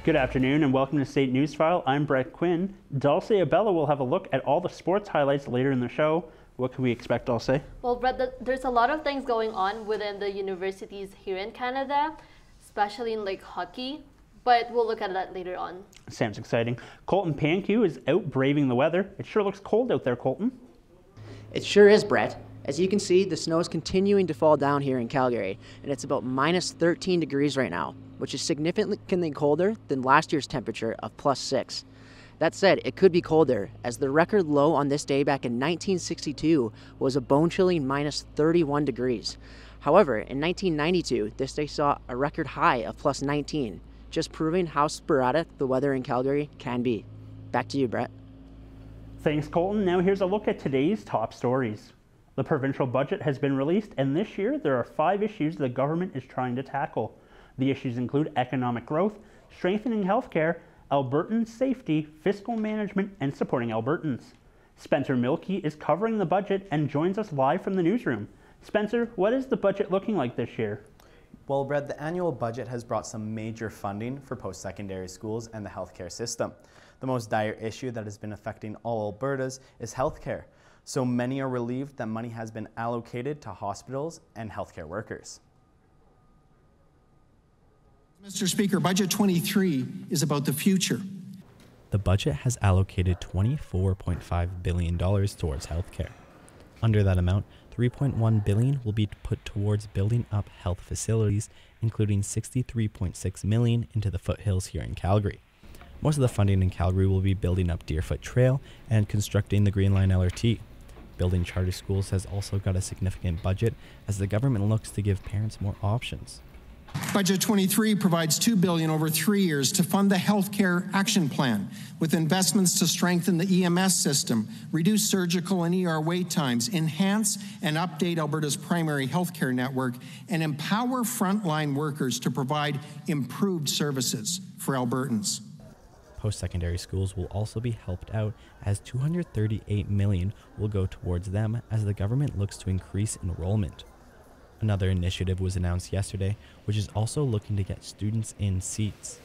Good afternoon and welcome to State Newsfile. I'm Brett Quinn. Dulce Abella will have a look at all the sports highlights later in the show. What can we expect, Dulce? Well, Brett, there's a lot of things going on within the universities here in Canada, especially in hockey, but we'll look at that later on. Sounds exciting. Colton Pankew is out braving the weather. It sure looks cold out there, Colton. It sure is, Brett. As you can see, the snow is continuing to fall down here in Calgary, and it's about minus 13 degrees right now, which is significantly colder than last year's temperature of plus 6. That said, it could be colder, as the record low on this day back in 1962 was a bone-chilling minus 31 degrees. However, in 1992, this day saw a record high of plus 19, just proving how sporadic the weather in Calgary can be. Back to you, Brett. Thanks, Colton. Now here's a look at today's top stories. The provincial budget has been released, and this year there are 5 issues the government is trying to tackle. The issues include economic growth, strengthening healthcare, Albertan safety, fiscal management, and supporting Albertans. Spencer Milkey is covering the budget and joins us live from the newsroom. Spencer, what is the budget looking like this year? Well, Brett, the annual budget has brought some major funding for post-secondary schools and the healthcare system. The most dire issue that has been affecting all Albertas is healthcare. So many are relieved that money has been allocated to hospitals and healthcare workers. Mr. Speaker, Budget 23 is about the future. The budget has allocated $24.5 billion towards healthcare. Under that amount, $3.1 billion will be put towards building up health facilities, including $63.6 million into the foothills here in Calgary. Most of the funding in Calgary will be building up Deerfoot Trail and constructing the Green Line LRT. Building charter schools has also got a significant budget as the government looks to give parents more options. Budget 23 provides $2 billion over 3 years to fund the Healthcare Action Plan, with investments to strengthen the EMS system, reduce surgical and ER wait times, enhance and update Alberta's primary healthcare network, and empower frontline workers to provide improved services for Albertans. Post-secondary schools will also be helped out as $238 million will go towards them as the government looks to increase enrollment. Another initiative was announced yesterday, which is also looking to get students in seats.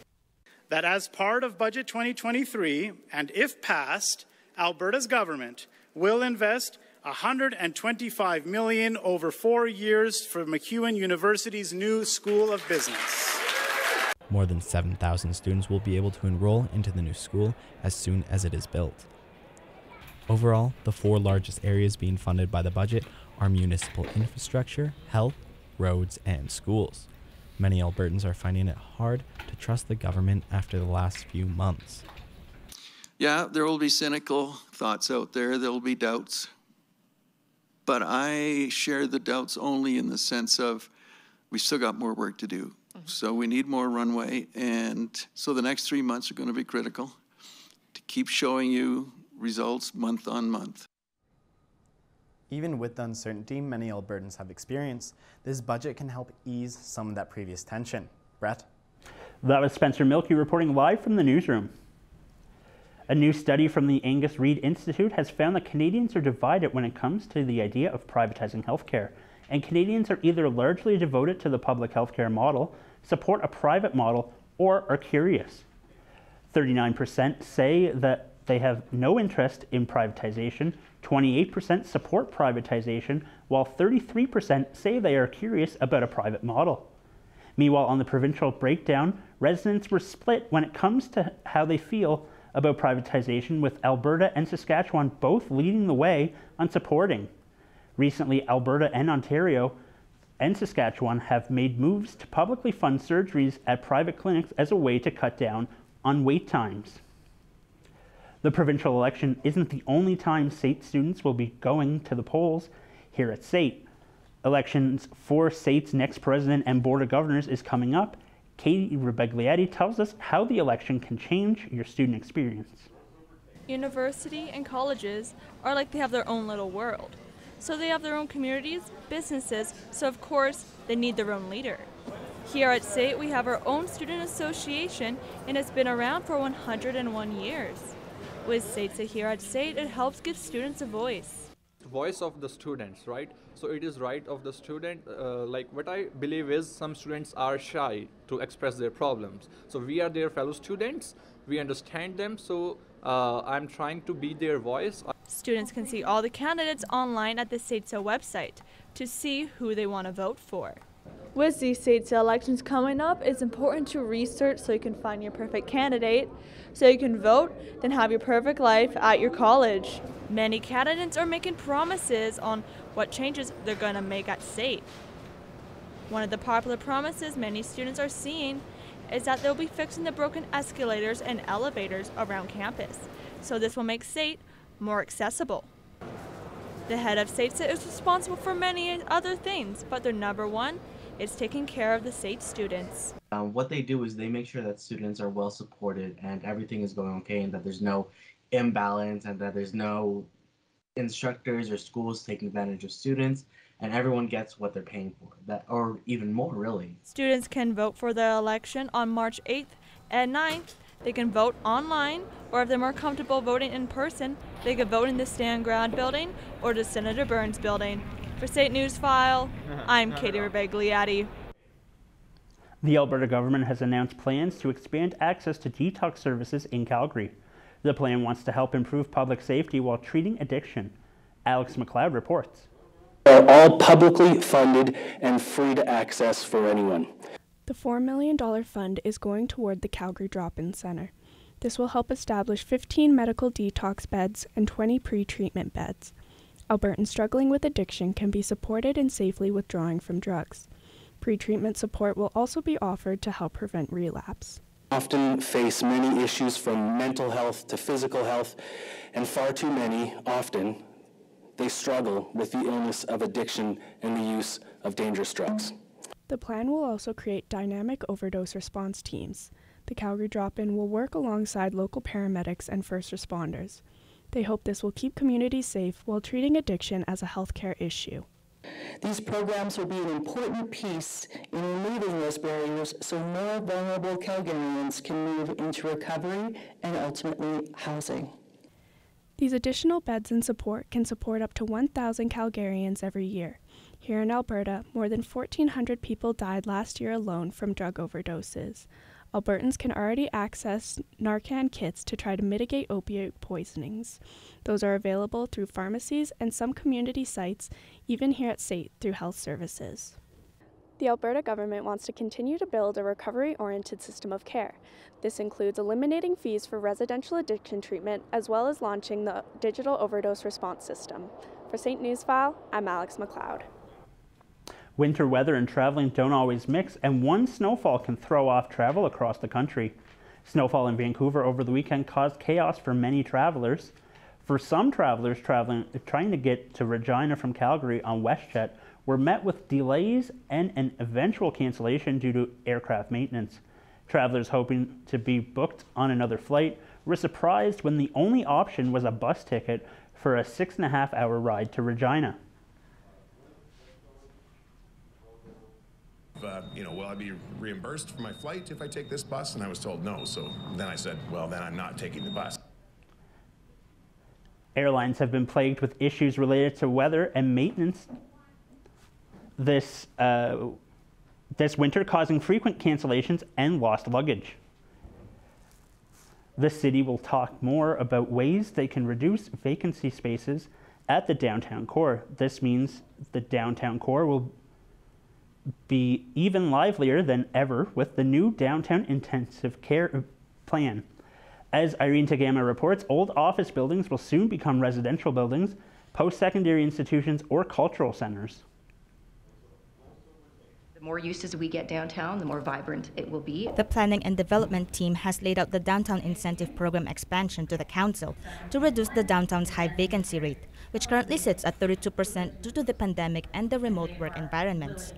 That as part of Budget 2023, and if passed, Alberta's government will invest $125 million over 4 years for MacEwan University's new School of Business. More than 7,000 students will be able to enroll into the new school as soon as it is built. Overall, the 4 largest areas being funded by the budget are municipal infrastructure, health, roads, and schools. Many Albertans are finding it hard to trust the government after the last few months. Yeah, there will be cynical thoughts out there. There will be doubts. But I share the doubts only in the sense of we've still got more work to do. So we need more runway, and so the next 3 months are going to be critical to keep showing you results month on month. Even with the uncertainty many Albertans have experienced, this budget can help ease some of that previous tension. Brett? That was Spencer Milkey reporting live from the newsroom. A new study from the Angus Reid Institute has found that Canadians are divided when it comes to the idea of privatizing healthcare, and Canadians are either largely devoted to the public healthcare model, support a private model, or are curious. 39% say that they have no interest in privatization, 28% support privatization, while 33% say they are curious about a private model. Meanwhile, on the provincial breakdown, residents were split when it comes to how they feel about privatization, with Alberta and Saskatchewan both leading the way on supporting. Recently, Alberta and Ontario and Saskatchewan have made moves to publicly fund surgeries at private clinics as a way to cut down on wait times. The provincial election isn't the only time SAIT students will be going to the polls here at SAIT. Elections for SAIT's next president and board of governors is coming up. Katie Rebegliati tells us how the election can change your student experience. University and colleges are like they have their own little world. So they have their own communities, businesses, so of course they need their own leader. Here at SAIT we have our own student association, and it's been around for 101 years. With SAIT here at SAIT, it helps give students a voice. voice of the students, right? So it is right of the student, like what I believe is some students are shy to express their problems. So we are their fellow students, we understand them, so I'm trying to be their voice. Students can see all the candidates online at the SATSA website to see who they want to vote for. With these SATSA elections coming up, it's important to research so you can find your perfect candidate, so you can vote, then have your perfect life at your college. Many candidates are making promises on what changes they're going to make at SAT. One of the popular promises many students are seeing is that they'll be fixing the broken escalators and elevators around campus, so this will make SAT more accessible. The head of SATSA is responsible for many other things, but their number one is taking care of the SAT students. What they do is they make sure that students are well supported and everything is going okay and that there's no imbalance and that there's no instructors or schools taking advantage of students, and everyone gets what they're paying for, that or even more really. Students can vote for the election on March 8th and 9th. They can vote online, or if they're more comfortable voting in person, they can vote in the Stand Ground building or the Senator Burns building. For State Newsfile, I'm Katie Rebegliati. The Alberta government has announced plans to expand access to detox services in Calgary. The plan wants to help improve public safety while treating addiction. Alex McLeod reports. Are all publicly funded and free to access for anyone. The $4 million fund is going toward the Calgary Drop-In Center. This will help establish 15 medical detox beds and 20 pre-treatment beds. Albertans struggling with addiction can be supported in safely withdrawing from drugs. Pre-treatment support will also be offered to help prevent relapse. Often face many issues from mental health to physical health, and far too many, often, they struggle with the illness of addiction and the use of dangerous drugs. The plan will also create dynamic overdose response teams. The Calgary Drop-In will work alongside local paramedics and first responders. They hope this will keep communities safe while treating addiction as a healthcare issue. These programs will be an important piece in removing those barriers so more vulnerable Calgarians can move into recovery and ultimately housing. These additional beds and support can support up to 1,000 Calgarians every year. Here in Alberta, more than 1,400 people died last year alone from drug overdoses. Albertans can already access Narcan kits to try to mitigate opioid poisonings. Those are available through pharmacies and some community sites, even here at SAIT through health services. The Alberta government wants to continue to build a recovery-oriented system of care. This includes eliminating fees for residential addiction treatment, as well as launching the digital overdose response system. For St. Newsfile, I'm Alex McLeod. Winter weather and traveling don't always mix, and one snowfall can throw off travel across the country. Snowfall in Vancouver over the weekend caused chaos for many travelers. For some travelers trying to get to Regina from Calgary on WestJet were met with delays and an eventual cancellation due to aircraft maintenance. Travelers hoping to be booked on another flight were surprised when the only option was a bus ticket for a 6.5-hour ride to Regina. Will I be reimbursed for my flight if I take this bus? And I was told no. So then I said, well, then I'm not taking the bus. Airlines have been plagued with issues related to weather and maintenance this winter, causing frequent cancellations and lost luggage. The city will talk more about ways they can reduce vacancy spaces at the downtown core. This means the downtown core will be even livelier than ever with the new downtown intensive care plan. As Irene Tagama reports, old office buildings will soon become residential buildings, post-secondary institutions, or cultural centers. The more uses we get downtown, the more vibrant it will be. The planning and development team has laid out the downtown incentive program expansion to the council to reduce the downtown's high vacancy rate, which currently sits at 32% due to the pandemic and the remote work environments.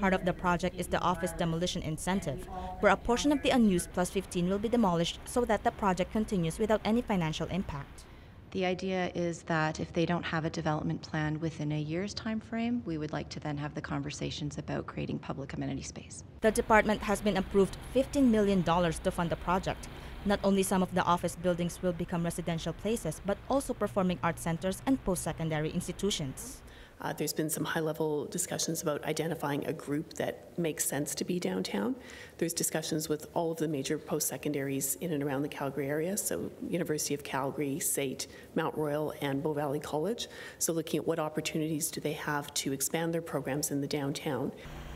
Part of the project is the office demolition incentive, where a portion of the unused Plus 15 will be demolished so that the project continues without any financial impact. The idea is that if they don't have a development plan within a year's time frame, we would like to then have the conversations about creating public amenity space. The department has been approved $15 million to fund the project. Not only some of the office buildings will become residential places, but also performing arts centers and post-secondary institutions. There's been some high-level discussions about identifying a group that makes sense to be downtown. There's discussions with all of the major post-secondaries in and around the Calgary area, so University of Calgary, SAIT, Mount Royal, and Bow Valley College. So looking at what opportunities do they have to expand their programs in the downtown.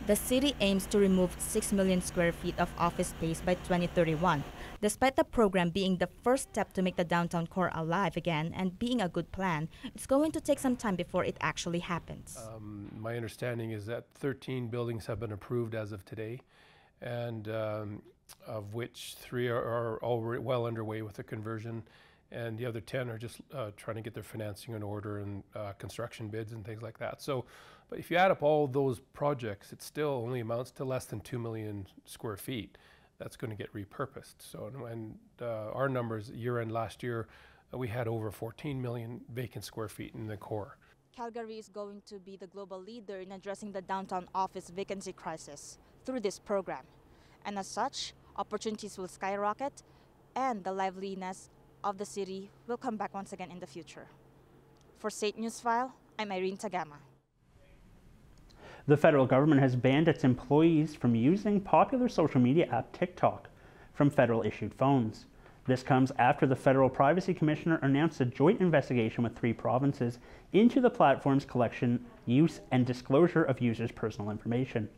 The city aims to remove 6 million square feet of office space by 2031. Despite the program being the first step to make the downtown core alive again and being a good plan, it's going to take some time before it actually happens. My understanding is that 13 buildings have been approved as of today, and of which 3 are already well underway with the conversion, and the other 10 are just trying to get their financing in order and construction bids and things like that. So, but if you add up all those projects, it still only amounts to less than 2 million square feet. That's going to get repurposed. So, and our numbers year-end last year, we had over 14 million vacant square feet in the core. Calgary is going to be the global leader in addressing the downtown office vacancy crisis through this program. And as such, opportunities will skyrocket and the liveliness of the city will come back once again in the future. For SAIT Newsfile, I'm Irene Tagama. The federal government has banned its employees from using popular social media app TikTok from federal-issued phones. This comes after the Federal Privacy Commissioner announced a joint investigation with 3 provinces into the platform's collection, use, and disclosure of users' personal information.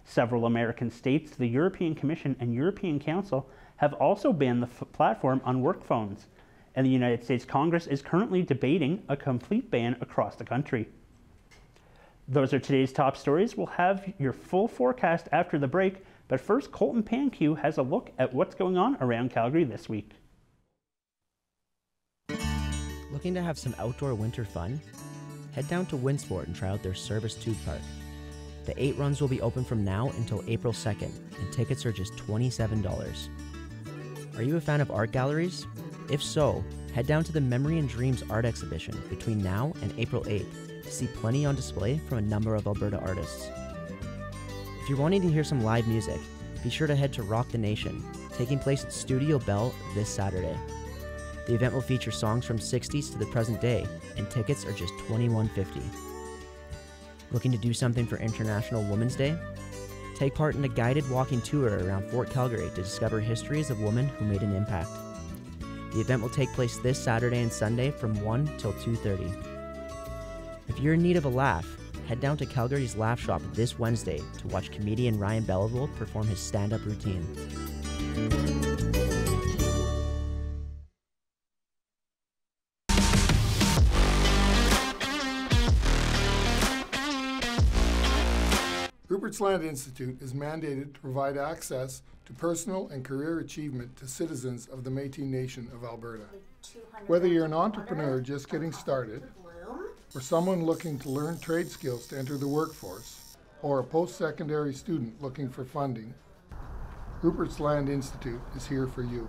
Several American states, the European Commission, and European Council have also banned the platform on work phones, and the United States Congress is currently debating a complete ban across the country. Those are today's top stories. We'll have your full forecast after the break, but first, Colton Pankew has a look at what's going on around Calgary this week. Looking to have some outdoor winter fun? Head down to Windsport and try out their Service Tube Park. The 8 runs will be open from now until April 2nd, and tickets are just $27. Are you a fan of art galleries? If so, head down to the Memory and Dreams art exhibition between now and April 8th. To see plenty on display from a number of Alberta artists. If you're wanting to hear some live music, be sure to head to Rock the Nation, taking place at Studio Bell this Saturday. The event will feature songs from 60s to the present day, and tickets are just $21.50. Looking to do something for International Women's Day? Take part in a guided walking tour around Fort Calgary to discover histories of women who made an impact. The event will take place this Saturday and Sunday from 1 till 2:30. If you're in need of a laugh, head down to Calgary's Laugh Shop this Wednesday to watch comedian Ryan Belleville perform his stand-up routine. Rupert's Land Institute is mandated to provide access to personal and career achievement to citizens of the Métis Nation of Alberta. Whether you're an entrepreneur just getting started, or someone looking to learn trade skills to enter the workforce, or a post-secondary student looking for funding, Rupert's Land Institute is here for you.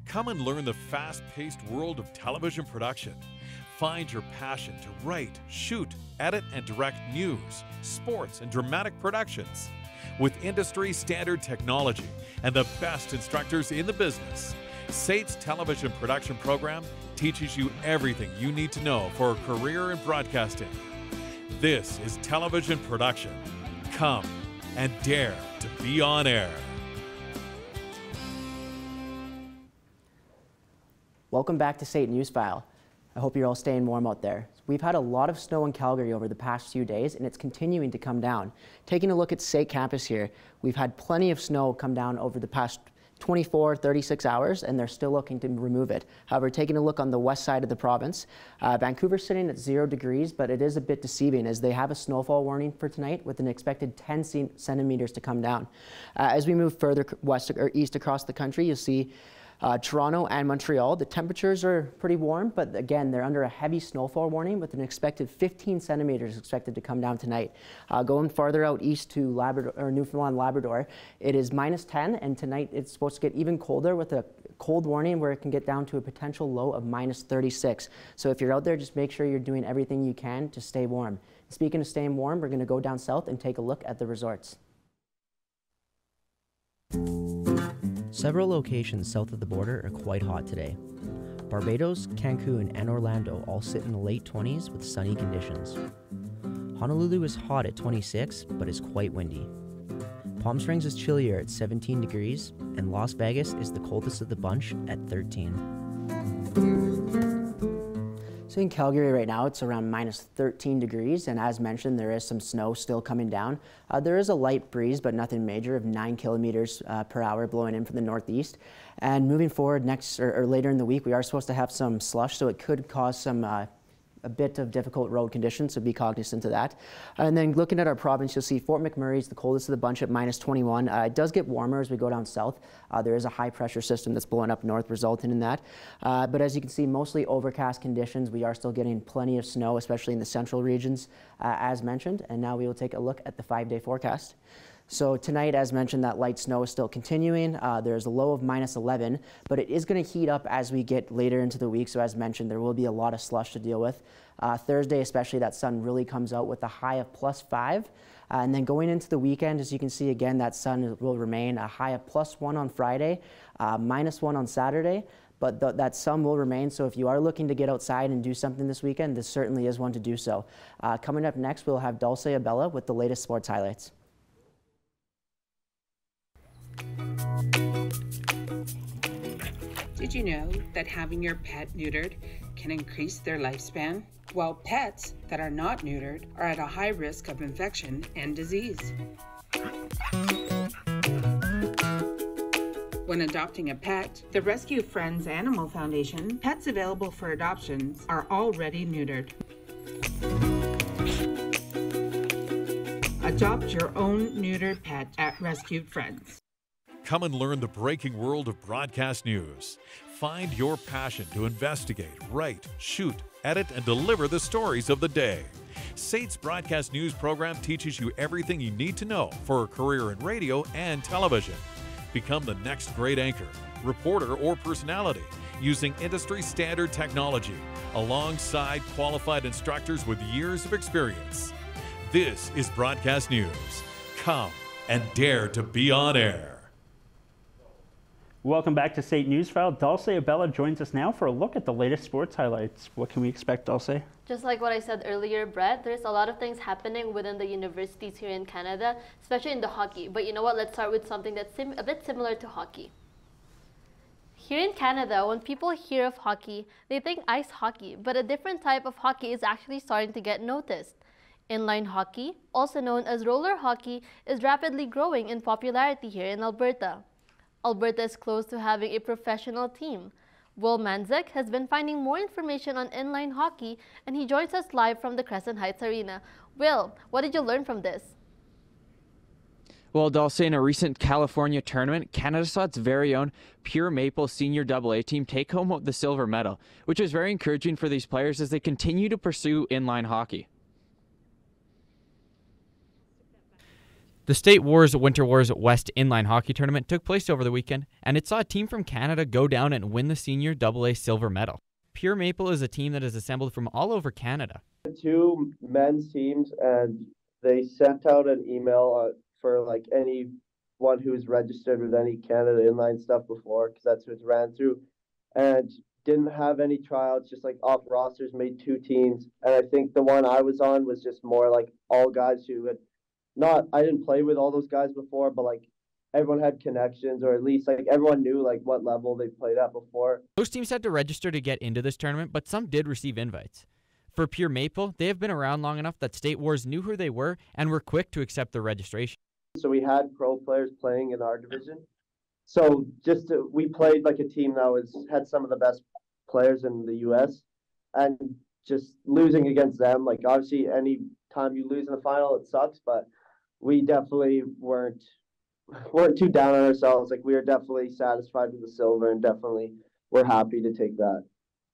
Come and learn the fast-paced world of television production. Find your passion to write, shoot, edit, and direct news, sports, and dramatic productions. With industry-standard technology and the best instructors in the business, SAIT's television production program teaches you everything you need to know for a career in broadcasting. This is television production. Come and dare to be on air. Welcome back to SAIT Newsfile. I hope you're all staying warm out there. We've had a lot of snow in Calgary over the past few days, and it's continuing to come down. Taking a look at SAIT campus here, we've had plenty of snow come down over the past 24, 36 hours, and they're still looking to remove it. However, taking a look on the west side of the province, Vancouver's sitting at 0 degrees, but it is a bit deceiving as they have a snowfall warning for tonight with an expected 10 centimeters to come down. As we move further west or east across the country, you'll see Toronto and Montreal, the temperatures are pretty warm, but again, they're under a heavy snowfall warning with an expected 15 centimeters expected to come down tonight. Going farther out east to Labrador, or Newfoundland, Labrador, it is -10, and tonight it's supposed to get even colder with a cold warning where it can get down to a potential low of -36. So if you're out there, just make sure you're doing everything you can to stay warm. Speaking of staying warm, we're going to go down south and take a look at the resorts. Several locations south of the border are quite hot today. Barbados, Cancun, and Orlando all sit in the late 20s with sunny conditions. Honolulu is hot at 26, but is quite windy. Palm Springs is chillier at 17 degrees, and Las Vegas is the coldest of the bunch at 13. So in Calgary right now, it's around -13 degrees, and as mentioned, there is some snow still coming down. There is a light breeze, but nothing major, of 9 kilometers per hour blowing in from the northeast. And moving forward next or later in the week, we are supposed to have some slush, so it could cause some a bit of difficult road conditions, so be cognizant of that. And then looking at our province, you'll see Fort McMurray is the coldest of the bunch at -21. It does get warmer as we go down south. There is a high pressure system that's blowing up north, resulting in that. But as you can see, mostly overcast conditions. We are still getting plenty of snow, especially in the central regions, as mentioned. And now we will take a look at the 5-day forecast. So tonight, as mentioned, that light snow is still continuing. There's a low of -11, but it is going to heat up as we get later into the week. So as mentioned, there will be a lot of slush to deal with. Thursday, especially, that sun really comes out with a high of +5. And then going into the weekend, as you can see, again, that sun will remain a high of +1 on Friday, -1 on Saturday. But that sun will remain, so if you are looking to get outside and do something this weekend, this certainly is one to do so. Coming up next, we'll have Dulce Abella with the latest sports highlights. Did you know that having your pet neutered can increase their lifespan? While pets that are not neutered are at a high risk of infection and disease. When adopting a pet, the Rescue Friends Animal Foundation pets available for adoptions are already neutered. Adopt your own neutered pet at Rescued Friends. Come and learn the breaking world of broadcast news. Find your passion to investigate, write, shoot, edit, and deliver the stories of the day. SAIT's broadcast news program teaches you everything you need to know for a career in radio and television. Become the next great anchor, reporter, or personality using industry standard technology alongside qualified instructors with years of experience. This is broadcast news. Come and dare to be on air. Welcome back to SAIT Newsfile. Dulce Abella joins us now for a look at the latest sports highlights. What can we expect, Dulce? Just like what I said earlier, Brett, there's a lot of things happening within the universities here in Canada, especially in the hockey. But you know what? Let's start with something that's a bit similar to hockey. Here in Canada, when people hear of hockey, they think ice hockey, but a different type of hockey is actually starting to get noticed. Inline hockey, also known as roller hockey, is rapidly growing in popularity here in Alberta. Alberta is close to having a professional team. Will Manzek has been finding more information on inline hockey, and he joins us live from the Crescent Heights Arena. Will, what did you learn from this? Well, Dulce, in a recent California tournament, Canada saw its very own Pure Maple Senior AA team take home the silver medal, which is very encouraging for these players as they continue to pursue inline hockey. The State Wars Winter Wars West Inline Hockey Tournament took place over the weekend, and it saw a team from Canada go down and win the Senior AA silver medal. Pure Maple is a team that is assembled from all over Canada. 2 men's teams, and they sent out an email for like anyone who's registered with any Canada inline stuff before, because that's who it's ran through, and didn't have any tryouts, just like off rosters, made 2 teams. And I think the one I was on was just more like all guys who had I didn't play with all those guys before, but like everyone had connections, or at least like everyone knew like what level they played at before. Most teams had to register to get into this tournament, but some did receive invites. For Pure Maple, they have been around long enough that State Wars knew who they were and were quick to accept the registration. So we had pro players playing in our division. So we played like a team that had some of the best players in the U.S. and just losing against them, like obviously any time you lose in the final, it sucks, but we definitely weren't too down on ourselves. Like we were definitely satisfied with the silver, and definitely we're happy to take that.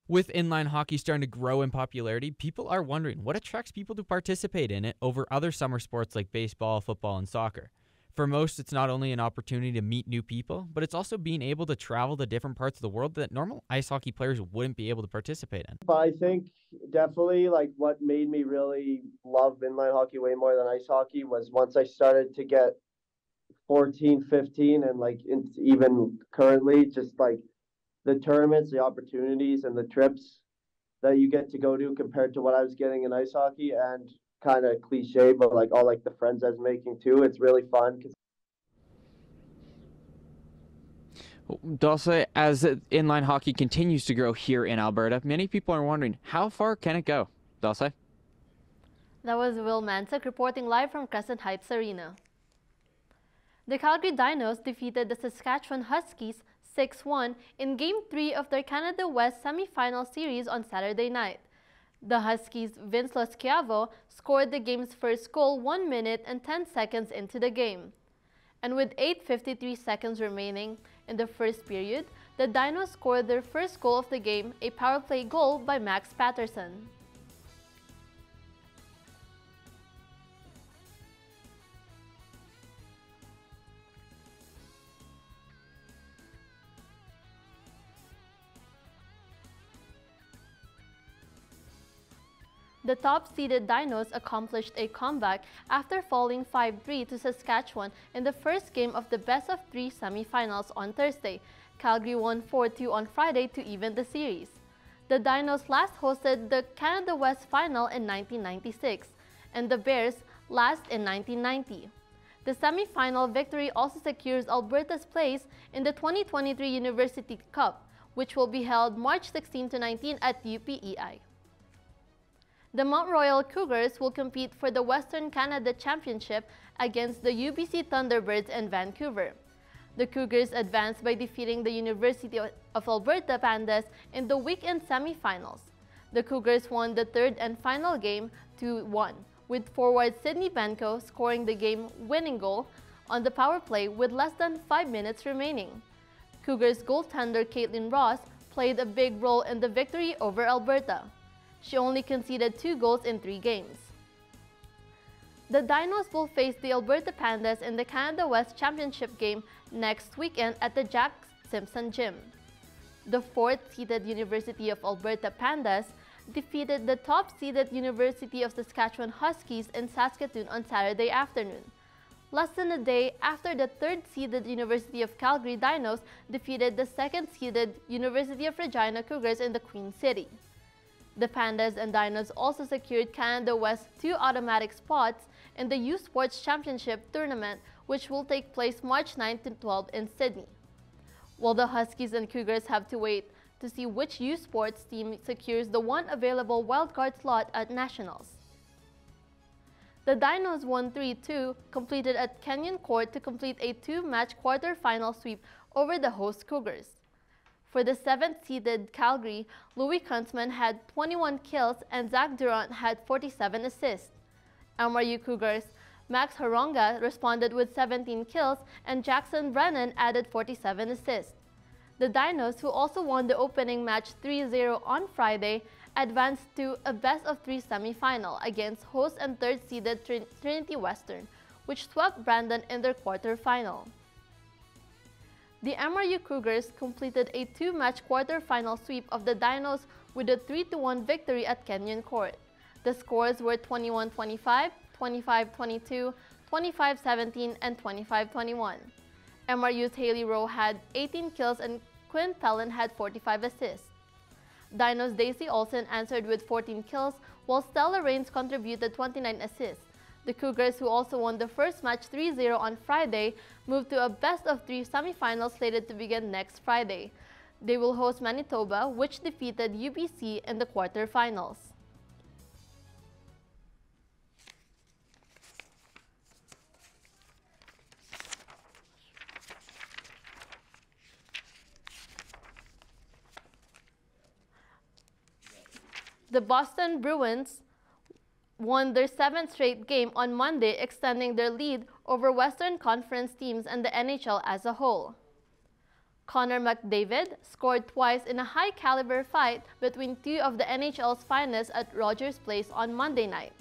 With inline hockey starting to grow in popularity, people are wondering what attracts people to participate in it over other summer sports like baseball, football, and soccer. For most, it's not only an opportunity to meet new people, but it's also being able to travel to different parts of the world that normal ice hockey players wouldn't be able to participate in. I think definitely like what made me really love inline hockey way more than ice hockey was once I started to get 14, 15, and like even currently, just like the tournaments, the opportunities, and the trips that you get to go to compared to what I was getting in ice hockey, and kind of cliche, but like all like the friends I was making too. It's really fun. Dulce, as inline hockey continues to grow here in Alberta, many people are wondering, how far can it go? Dulce? That was Will Mansek reporting live from Crescent Heights Arena. The Calgary Dinos defeated the Saskatchewan Huskies 6-1 in Game 3 of their Canada West semi-final series on Saturday night. The Huskies' Vince Loschiavo scored the game's first goal 1 minute and 10 seconds into the game. And with 8:53 seconds remaining in the first period, the Dinos scored their first goal of the game, a power play goal by Max Patterson. The top-seeded Dinos accomplished a comeback after falling 5-3 to Saskatchewan in the first game of the best-of-3 semi-finals on Thursday. Calgary won 4-2 on Friday to even the series. The Dinos last hosted the Canada West Final in 1996, and the Bears last in 1990. The semi-final victory also secures Alberta's place in the 2023 University Cup, which will be held March 16 to 19 at UPEI. The Mount Royal Cougars will compete for the Western Canada Championship against the UBC Thunderbirds in Vancouver. The Cougars advanced by defeating the University of Alberta Pandas in the weekend semi-finals. The Cougars won the third and final game 2-1, with forward Sidney Benko scoring the game-winning goal on the power play with less than 5 minutes remaining. Cougars goaltender Caitlin Ross played a big role in the victory over Alberta. She only conceded 2 goals in 3 games. The Dinos will face the Alberta Pandas in the Canada West Championship game next weekend at the Jack Simpson Gym. The 4th-seeded University of Alberta Pandas defeated the top-seeded University of Saskatchewan Huskies in Saskatoon on Saturday afternoon, less than a day after the 3rd-seeded University of Calgary Dinos defeated the 2nd-seeded University of Regina Cougars in the Queen City. The Pandas and Dinos also secured Canada West 2 automatic spots in the U Sports Championship tournament, which will take place March 9 to 12 in Sydney. While the Huskies and Cougars have to wait to see which U Sports team secures the one available wildcard slot at Nationals. The Dinos won 3-2, completed at Kenyon Court to complete a 2-match quarter-final sweep over the host Cougars. For the 7th-seeded Calgary, Louis Kuntzman had 21 kills and Zach Durant had 47 assists. MRU Cougars' Max Haronga responded with 17 kills and Jackson Brennan added 47 assists. The Dinos, who also won the opening match 3-0 on Friday, advanced to a best-of-3 semi-final against host and 3rd-seeded Trinity Western, which swept Brandon in their quarter-final. The MRU Cougars completed a 2-match quarter-final sweep of the Dinos with a 3-1 victory at Kenyon Court. The scores were 21-25, 25-22, 25-17, and 25-21. MRU's Haley Rowe had 18 kills and Quinn Pellin had 45 assists. Dinos' Daisy Olsen answered with 14 kills, while Stella Rains contributed 29 assists. The Cougars, who also won the first match 3-0 on Friday, moved to a best-of-3 semifinals slated to begin next Friday. They will host Manitoba, which defeated UBC in the quarterfinals. The Boston Bruins won their 7th straight game on Monday, extending their lead over Western Conference teams and the NHL as a whole. Connor McDavid scored twice in a high-caliber fight between 2 of the NHL's finest at Rogers Place on Monday night.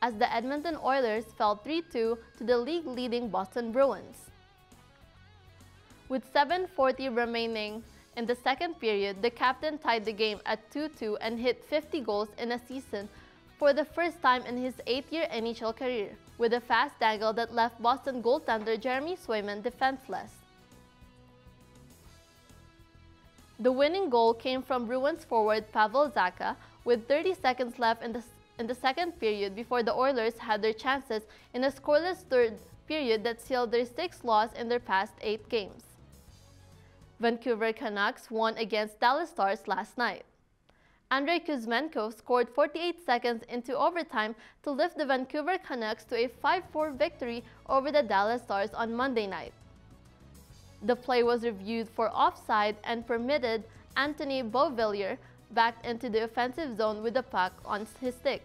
as the Edmonton Oilers fell 3-2 to the league-leading Boston Bruins. With 7:40 remaining in the second period, the captain tied the game at 2-2 and hit 50 goals in a season for the first time in his 8-year NHL career, with a fast dangle that left Boston goaltender Jeremy Swayman defenseless. The winning goal came from Bruins forward Pavel Zacha with 30 seconds left in the second period before the Oilers had their chances in a scoreless third period that sealed their 6th loss in their past 8 games. Vancouver Canucks won against Dallas Stars last night. Andrei Kuzmenko scored 48 seconds into overtime to lift the Vancouver Canucks to a 5-4 victory over the Dallas Stars on Monday night. The play was reviewed for offside and permitted Anthony Beauvillier back into the offensive zone with the puck on his stick.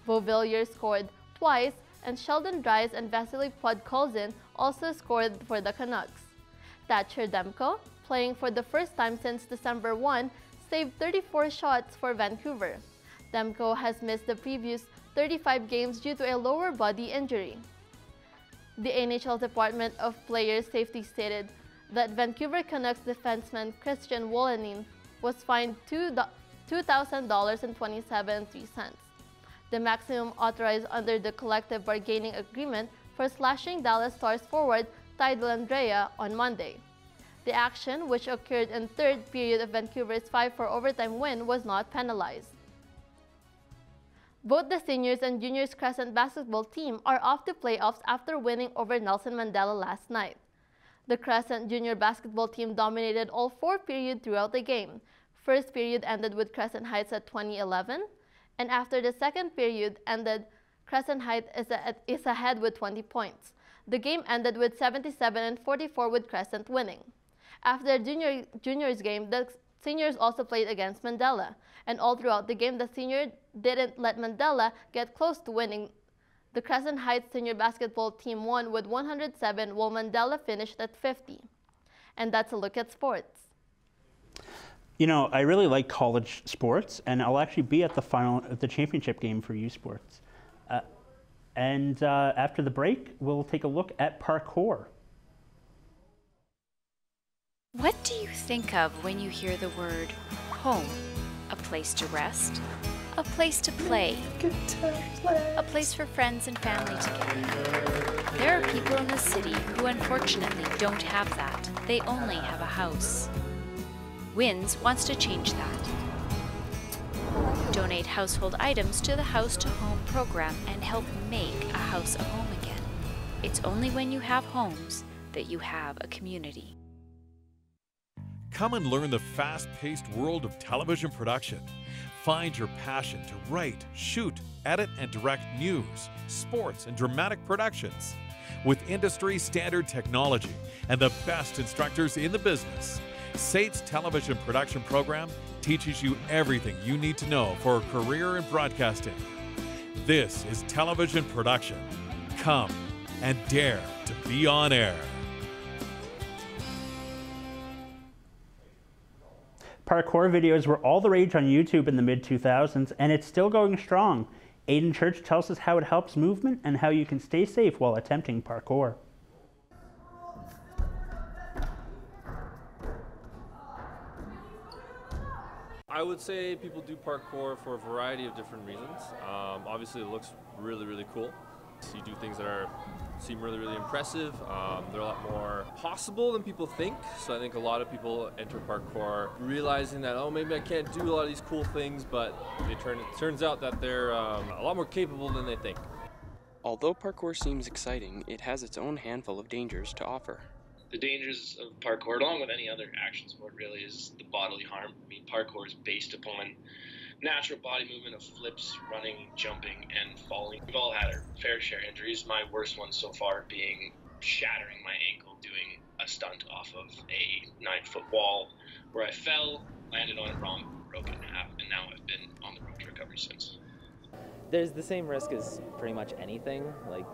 Beauvillier scored twice, and Sheldon Dries and Vasily Podkolzin also scored for the Canucks. Thatcher Demko, playing for the first time since December 1, saved 34 shots for Vancouver. Demko has missed the previous 35 games due to a lower body injury. The NHL Department of Player Safety stated that Vancouver Canucks defenseman Christian Wolanin was fined $2,000.27. The maximum authorized under the collective bargaining agreement for slashing Dallas Stars forward Ty Dellandrea on Monday. The action, which occurred in third period of Vancouver's 5-4 overtime win, was not penalized. Both the seniors and juniors Crescent basketball team are off to playoffs after winning over Nelson Mandela last night. The Crescent junior basketball team dominated all 4 periods throughout the game. First period ended with Crescent Heights at 20-11, and after the second period ended, Crescent Heights is ahead with 20 points. The game ended with 77-44 with Crescent winning. After the juniors game, the seniors also played against Mandela, and all throughout the game, the senior didn't let Mandela get close to winning. The Crescent Heights senior basketball team won with 107, while Mandela finished at 50. And that's a look at sports. You know, I really like college sports, and I'll actually be at the championship game for U Sports. After the break, we'll take a look at parkour. What do you think of when you hear the word home? A place to rest? A place to play? A place for friends and family to gather? There are people in the city who unfortunately don't have that. They only have a house. WINS wants to change that. Donate household items to the House to Home program and help make a house a home again. It's only when you have homes that you have a community. Come and learn the fast-paced world of television production. Find your passion to write, shoot, edit, and direct news, sports, and dramatic productions. With industry-standard technology and the best instructors in the business, SAIT's television production program teaches you everything you need to know for a career in broadcasting. This is television production. Come and dare to be on air. Parkour videos were all the rage on YouTube in the mid-2000s, and it's still going strong. Aiden Church tells us how it helps movement and how you can stay safe while attempting parkour. I would say people do parkour for a variety of different reasons. Obviously, it looks really, really cool. You do things that seem really, really impressive. They're a lot more possible than people think. So I think a lot of people enter parkour realizing that, oh, maybe I can't do a lot of these cool things, but it turns out that they're a lot more capable than they think. Although parkour seems exciting, it has its own handful of dangers to offer. The dangers of parkour, along with any other action sport, really is the bodily harm. I mean, parkour is based upon natural body movement of flips, running, jumping, and falling. We've all had our fair share of injuries, my worst one so far being shattering my ankle doing a stunt off of a 9-foot wall where I fell, landed on it wrong, broke it in half, and now I've been on the road to recovery since. There's the same risk as pretty much anything. Like,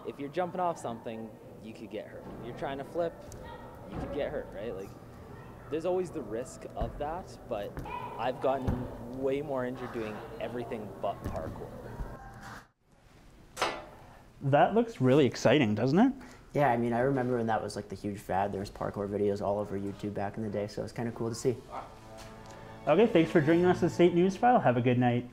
if you're jumping off something, you could get hurt. If you're trying to flip, you could get hurt, right? Like, there's always the risk of that, but I've gotten way more injured doing everything but parkour. That looks really exciting, doesn't it? Yeah, I mean, I remember when that was like the huge fad. There was parkour videos all over YouTube back in the day, so it's kind of cool to see. Okay, thanks for joining us at State Newsfile. Have a good night.